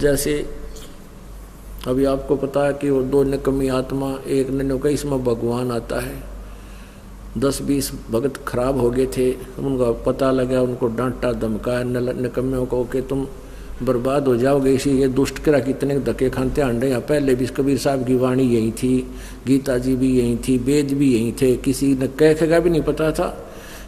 जैसे अभी आपको पता है कि वो दो निकम्मी आत्मा, एक ने कहा इसमें भगवान आता है। 10-20 भगत खराब हो गए थे, उनका पता लगा, उनको डांटा धमकाया निकम्मियों को कि तुम बर्बाद हो जाओगे। इसी ये दुष्ट करा कितने धक्के खाते आंडे। यहाँ पहले भी कबीर साहब की वाणी यही थी, गीता जी भी यही थी, वेद भी यही थे, किसी ने कह का भी नहीं पता था।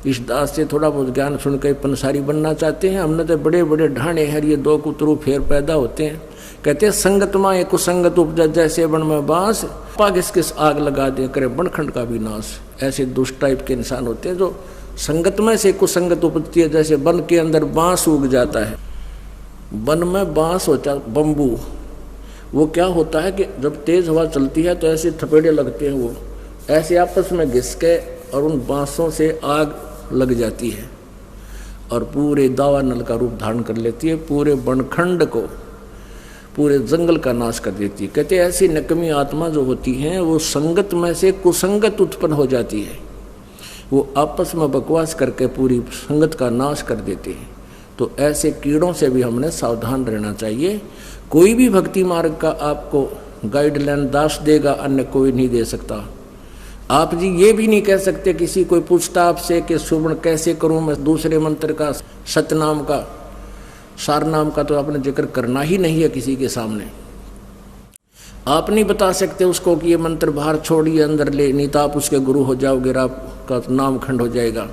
इस दास से थोड़ा बहुत ज्ञान सुन के पंसारी बनना चाहते हैं। हमने तो बड़े बड़े ढाणे हैं, ये दो कुतरू फेर पैदा होते हैं। कहते हैं संगत माए कुसंगत उपजा, जैसे बन में बांस पाग किस आग लगा दे करे बनखंड का भी नाश। ऐसे दुष्ट टाइप के इंसान होते हैं जो संगत में से कुसंगत उपजती है। जैसे वन के अंदर बांस उग जाता है, वन में बांस होता बम्बू, वो क्या होता है कि जब तेज हवा चलती है तो ऐसे थपेड़े लगते हैं, वो ऐसे आपस में घिस के और उन बांसों से आग लग जाती है और पूरे दावा नल का रूप धारण कर लेती है, पूरे बनखंड को, पूरे जंगल का नाश कर देती है। कहते हैं ऐसी नकमी आत्मा जो होती हैं वो संगत में से कुसंगत उत्पन्न हो जाती है, वो आपस में बकवास करके पूरी संगत का नाश कर देते हैं। तो ऐसे कीड़ों से भी हमने सावधान रहना चाहिए। कोई भी भक्ति मार्ग का आपको गाइडलाइन दास देगा, अन्य कोई नहीं दे सकता। आप जी ये भी नहीं कह सकते, किसी कोई पूछता आपसे कि सुवर्ण कैसे करूं मैं, दूसरे मंत्र का सतनाम का सारनाम का तो आपने जिक्र करना ही नहीं है किसी के सामने। आप नहीं बता सकते उसको कि ये मंत्र बाहर छोड़िए अंदर ले, नहीं तो आप उसके गुरु हो जाओगे, आपका नाम खंड हो जाएगा।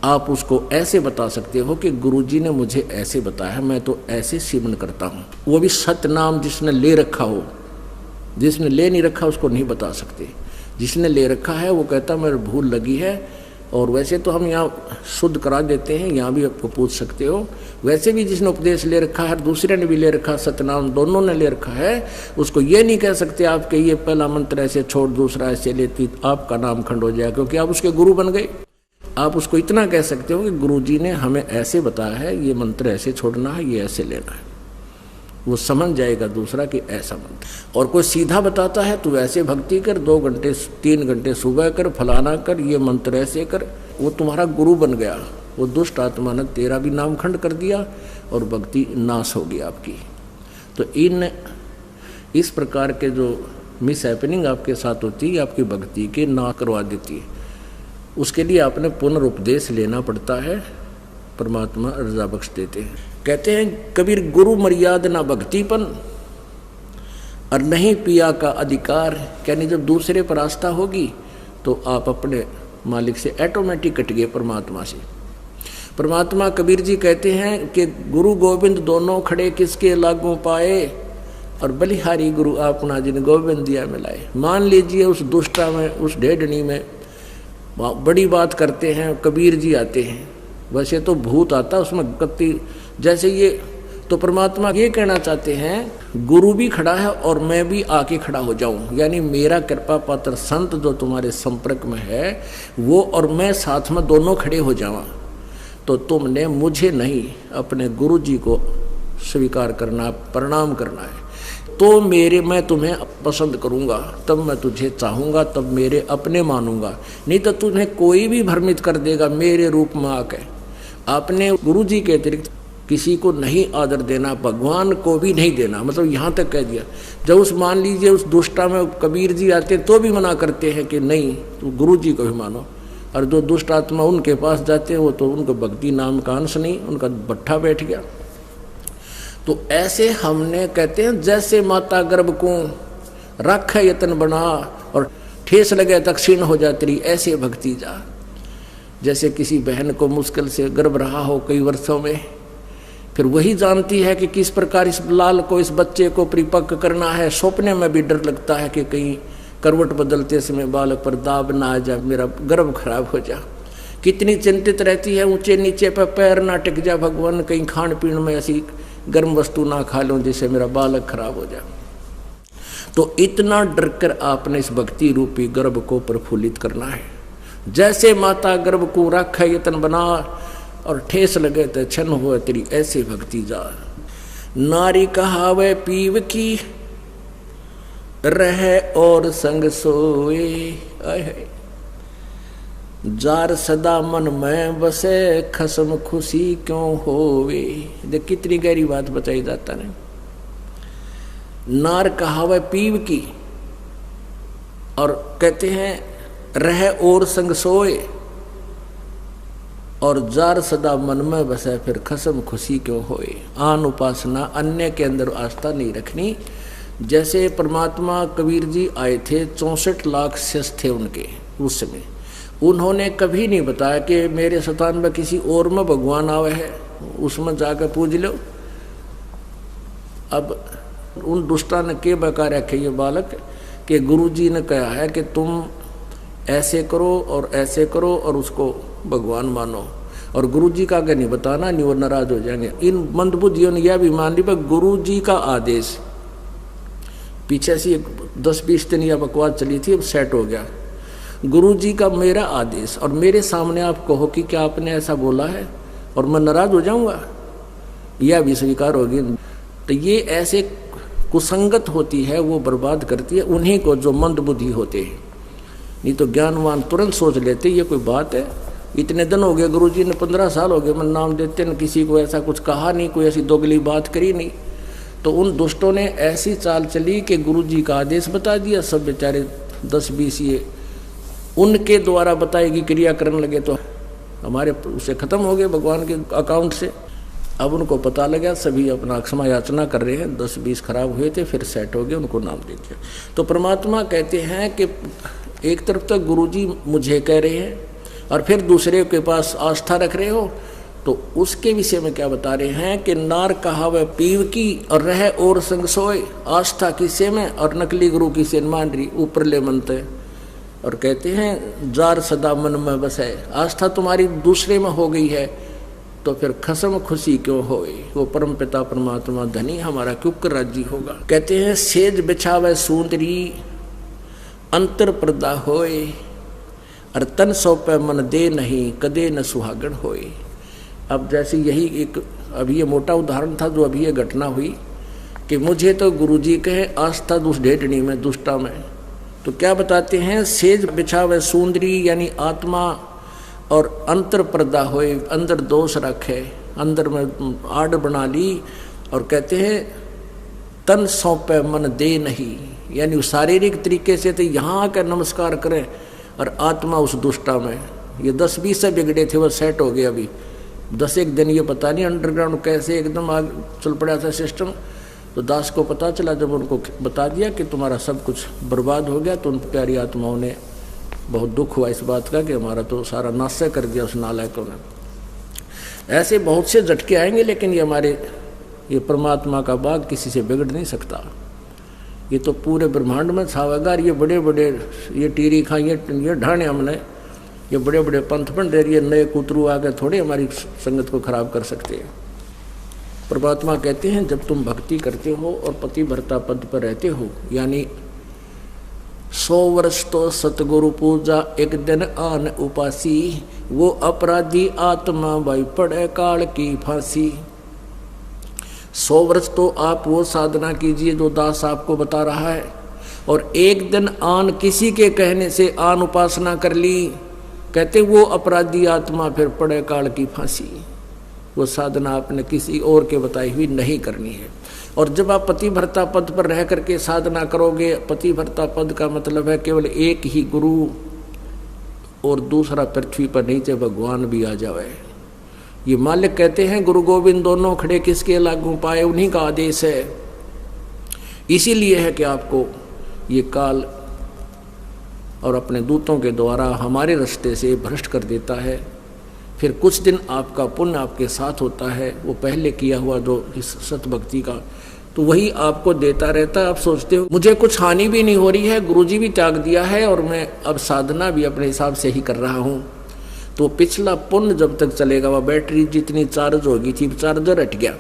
आप उसको ऐसे बता सकते हो कि गुरुजी ने मुझे ऐसे बताया, मैं तो ऐसे सेवन करता हूँ। वो भी सतनाम जिसने ले रखा हो, जिसने ले नहीं रखा उसको नहीं बता सकते। जिसने ले रखा है वो कहता मेरे भूल लगी है। और वैसे तो हम यहाँ शुद्ध करा देते हैं, यहाँ भी आपको पूछ सकते हो। वैसे भी जिसने उपदेश ले रखा है, दूसरे ने भी ले रखा, सतनाम दोनों ने ले रखा है, उसको ये नहीं कह सकते आप कि ये पहला मंत्र ऐसे छोड़ दूसरा ऐसे लेती, आपका नाम खंड हो जाएगा, क्योंकि आप उसके गुरु बन गए। आप उसको इतना कह सकते हो कि गुरुजी ने हमें ऐसे बताया है, ये मंत्र ऐसे छोड़ना है, ये ऐसे लेना है। वो समझ जाएगा दूसरा कि ऐसा मंत्र। और कोई सीधा बताता है तो ऐसे भक्ति कर, 2 घंटे 3 घंटे सुबह कर, फलाना कर, ये मंत्र ऐसे कर, वो तुम्हारा गुरु बन गया। वो दुष्ट आत्मा ने तेरा भी नाम खंड कर दिया और भक्ति नाश होगी आपकी। तो इस प्रकार के जो मिस हैपनिंग आपके साथ होती है, आपकी भक्ति के ना करवा देती है। उसके लिए आपने पुनरुपदेश लेना पड़ता है, परमात्मा रजा बख्श देते हैं। कहते हैं कबीर गुरु मर्याद ना भक्तिपन और नहीं पिया का अधिकार। यानी जब दूसरे पर आस्था होगी तो आप अपने मालिक से ऑटोमेटिक कट गए, परमात्मा से। परमात्मा कबीर जी कहते हैं कि गुरु गोविंद दोनों खड़े किसके लागू पाए, और बलिहारी गुरु अपना जिन गोविंद दिया मिलाए। मान लीजिए उस दुष्टा में, उस ढेडनी में बड़ी बात करते हैं, कबीर जी आते हैं। वैसे तो भूत आता उसमें गति, जैसे ये तो परमात्मा ये कहना चाहते हैं गुरु भी खड़ा है और मैं भी आके खड़ा हो जाऊं। यानी मेरा कृपा पात्र संत जो तुम्हारे संपर्क में है वो और मैं साथ में दोनों खड़े हो जावा। तो तुमने मुझे नहीं अपने गुरु जी को स्वीकार करना, प्रणाम करना है। तो मैं तुम्हें पसंद करूंगा, तब मैं तुझे चाहूंगा, तब मेरे अपने मानूंगा। नहीं तो तुम्हें कोई भी भ्रमित कर देगा मेरे रूप में आके। आपने गुरु जी के अतिरिक्त किसी को नहीं आदर देना, भगवान को भी नहीं देना। मतलब यहाँ तक कह दिया। जब उस मान लीजिए उस दुष्टा में कबीर जी आते तो भी मना करते हैं कि नहीं तो गुरु जी को भी मानो। और जो दुष्ट आत्मा उनके पास जाते हैं वो तो उनको भक्ति नाम का अंश नहीं, उनका भट्ठा बैठ गया। तो ऐसे हमने कहते हैं जैसे माता गर्भ को रख यतन बना और ठेस लगे दक्षिण हो जा तेरी, ऐसे भक्ति जा। जैसे किसी बहन को मुश्किल से गर्भ रहा हो कई वर्षों में, फिर वही जानती है कि किस प्रकार इस लाल को, इस बच्चे को परिपक्व करना है। सपने में भी डर लगता है कि कहीं करवट बदलते समय बालक पर दाब ना आ जा, मेरा गर्भ खराब हो जा। कितनी चिंतित रहती है, ऊंचे नीचे पर पैर ना टिक जा, भगवान कहीं खान पीन में ऐसी गर्म वस्तु ना खा लूं जिससे मेरा बालक खराब हो जाए। तो इतना डर कर आपने इस भक्ति रूपी गर्भ को प्रफुल्लित करना है। जैसे माता गर्भ को रख यतन बना और ठेस लगे तो छन हो तेरी, ऐसे भक्ति जा। नारी कहावे पीव की रहे और संग सोए, जार सदा मन में बसे खसम खुशी क्यों होवे। देख कितनी गहरी बात बताई जाता है। नार कहावे पीव की, और कहते हैं रह और संग सोए, और जार सदा मन में बसे फिर खसम खुशी क्यों होए। आन उपासना, अन्य के अंदर आस्था नहीं रखनी। जैसे परमात्मा कबीर जी आए थे, 64 लाख शिष्य थे उनके उस समय, उन्होंने कभी नहीं बताया कि मेरे स्थान में किसी और में भगवान आवे है, उसमें जाकर पूज लो। अब उन दुष्टा ने के बका रखे ये बालक कि गुरु जी ने कहा है कि तुम ऐसे करो और ऐसे करो और उसको भगवान मानो, और गुरु जी का आगे नहीं बताना, नहीं वो नाराज हो जाएंगे। इन मंदबुद्धियों ने यह भी मान ली गुरु जी का आदेश। पीछे से 10-20 दिन यह बकवास चली थी, अब सेट हो गया। गुरु जी का मेरा आदेश, और मेरे सामने आप कहो कि क्या आपने ऐसा बोला है, और मैं नाराज हो जाऊंगा, यह भी स्वीकार होगी। तो ये ऐसे कुसंगत होती है, वो बर्बाद करती है उन्हीं को जो मंद बुद्धि होते हैं। नहीं तो ज्ञानवान तुरंत सोच लेते ये कोई बात है, इतने दिन हो गए गुरुजी ने, 15 साल हो गए मैं नाम देते न, किसी को ऐसा कुछ कहा नहीं, कोई ऐसी दोगली बात करी नहीं। तो उन दुष्टों ने ऐसी चाल चली कि गुरुजी का आदेश बता दिया, सब बेचारे 10-20 ये उनके द्वारा बताएगी क्रिया करने लगे, तो हमारे उसे खत्म हो गए भगवान के अकाउंट से। अब उनको पता लगा, सभी अपना क्षमा याचना कर रहे हैं, 10-20 खराब हुए थे, फिर सेट हो गए, उनको नाम दे दिया। तो परमात्मा कहते हैं कि एक तरफ तो गुरुजी मुझे कह रहे हैं और फिर दूसरे के पास आस्था रख रहे हो, तो उसके विषय में क्या बता रहे हैं कि नार कहावे पीव की और रह और संग सोए। आस्था किसे में और नकली गुरु की से मान रही, ऊपर ले मनते, और कहते हैं जार सदा मन में बसे। आस्था तुम्हारी दूसरे में हो गई है तो फिर खसम खुशी क्यों होए। वो परम पिता परमात्मा धनी हमारा क्यों कर राजी होगा। कहते हैं सेज बिछावे सुंदरी अंतर पर्दा होए, और तन सौंपे मन दे नहीं कदे न सुहागण होए। अब जैसे यही एक अभी ये मोटा उदाहरण था जो अभी ये घटना हुई कि मुझे तो गुरुजी कहे आस्था दुष्ट ढेडनी में दुष्टा में, तो क्या बताते हैं सेज बिछावे सुंदरी यानी आत्मा और अंतर पर्दा होए, अंदर दोष रखे, अंदर में आड़ बना ली, और कहते हैं तन सौंपे मन दे नहीं, यानी शारीरिक तरीके से तो यहाँ आकर नमस्कार करें, और आत्मा उस दुष्टा में। ये 10-20 से बिगड़े थे, वो सेट हो गए अभी 10-1 दिन, ये पता नहीं अंडरग्राउंड कैसे एकदम आग चल पड़ा था सिस्टम। तो दास को पता चला, जब उनको बता दिया कि तुम्हारा सब कुछ बर्बाद हो गया, तो उन प्यारी आत्माओं ने बहुत दुख हुआ इस बात का कि हमारा तो सारा नाश कर दिया उस नालायकों ने। ऐसे बहुत से झटके आएंगे, लेकिन ये हमारे ये परमात्मा का बाग किसी से बिगड़ नहीं सकता। ये तो पूरे ब्रह्मांड में छावेगा। ये बड़े बड़े ये टीरी खां ये ढाने हमने, ये बड़े बड़े पंथ पंडित ये नए कुतरू आगे थोड़े हमारी संगत को खराब कर सकते हैं। परमात्मा कहते हैं जब तुम भक्ति करते हो और पतिव्रता पद पर रहते हो, यानी 100 वर्ष तो सतगुरु पूजा एक दिन आन उपासी, वो अपराधी आत्मा भाई पड़े काल की फांसी। 100 वर्ष तो आप वो साधना कीजिए जो दास आपको बता रहा है, और एक दिन आन किसी के कहने से आन उपासना कर ली, कहते वो अपराधी आत्मा फिर पड़े काल की फांसी। वो साधना आपने किसी और के बताई हुई नहीं करनी है। और जब आप पतिव्रता पद पर रह करके साधना करोगे, पतिव्रता पद का मतलब है केवल एक ही गुरु और दूसरा पृथ्वी पर नीचे भगवान भी आ जावे। ये मालिक कहते हैं गुरु गोविंद दोनों खड़े किसके लागू पाए, उन्हीं का आदेश है। इसीलिए है कि आपको ये काल और अपने दूतों के द्वारा हमारे रास्ते से भ्रष्ट कर देता है। फिर कुछ दिन आपका पुण्य आपके साथ होता है, वो पहले किया हुआ जो इस सतभक्ति का, तो वही आपको देता रहता है। आप सोचते हो मुझे कुछ हानि भी नहीं हो रही है, गुरुजी भी त्याग दिया है और मैं अब साधना भी अपने हिसाब से ही कर रहा हूँ, तो पिछला पुण्य जब तक चलेगा, वह बैटरी जितनी चार्ज होगी थी, चार्जर हट गया,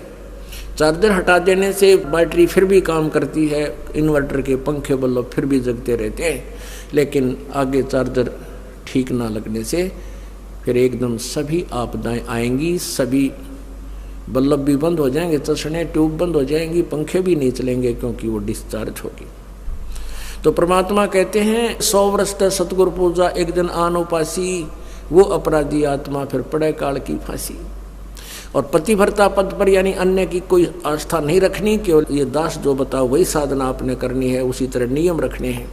चार्जर हटा देने से बैटरी फिर भी काम करती है, इन्वर्टर के पंखे बल्ब फिर भी जगते रहते हैं, लेकिन आगे चार्जर ठीक ना लगने से फिर एकदम सभी आपदाएं आएंगी, सभी बल्ब भी बंद हो जाएंगे, चश्मे ट्यूब बंद हो जाएंगी, पंखे भी नहीं चलेंगे क्योंकि वो डिस्चार्ज होगी। तो परमात्मा कहते हैं 100 वर्ष तक सतगुरु पूजा एक दिन आन उपासी, वो अपराधी आत्मा फिर पड़े काल की फांसी। और पतिव्रता पद पर यानी अन्य की कोई आस्था नहीं रखनी, केवल ये दास जो बताओ वही साधना आपने करनी है, उसी तरह नियम रखने हैं।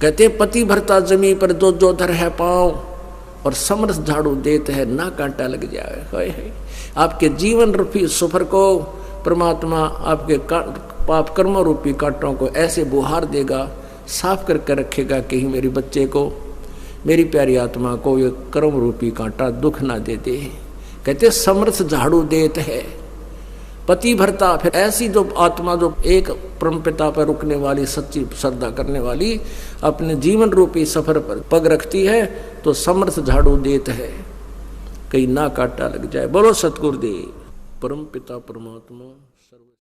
कहते पतिव्रता जमी पर दो जो धर है पाँव, और समर्थ झाड़ू देते है ना कांटा लग जाए। आपके जीवन रूपी सफर को परमात्मा आपके पाप कर्मों रूपी कांटों को ऐसे बुहार देगा, साफ करके रखेगा कि मेरे बच्चे को, मेरी प्यारी आत्मा को ये कर्म रूपी कांटा दुख ना दे दे। कहते समर्थ झाड़ू देते है पतिव्रता। फिर ऐसी जो आत्मा जो एक परमपिता पर रुकने वाली, सच्ची श्रद्धा करने वाली, अपने जीवन रूपी सफर पर पग रखती है, तो समर्थ झाड़ू देते है कहीं ना कांटा लग जाए। बोलो सतगुरुदेव परमपिता परमात्मा।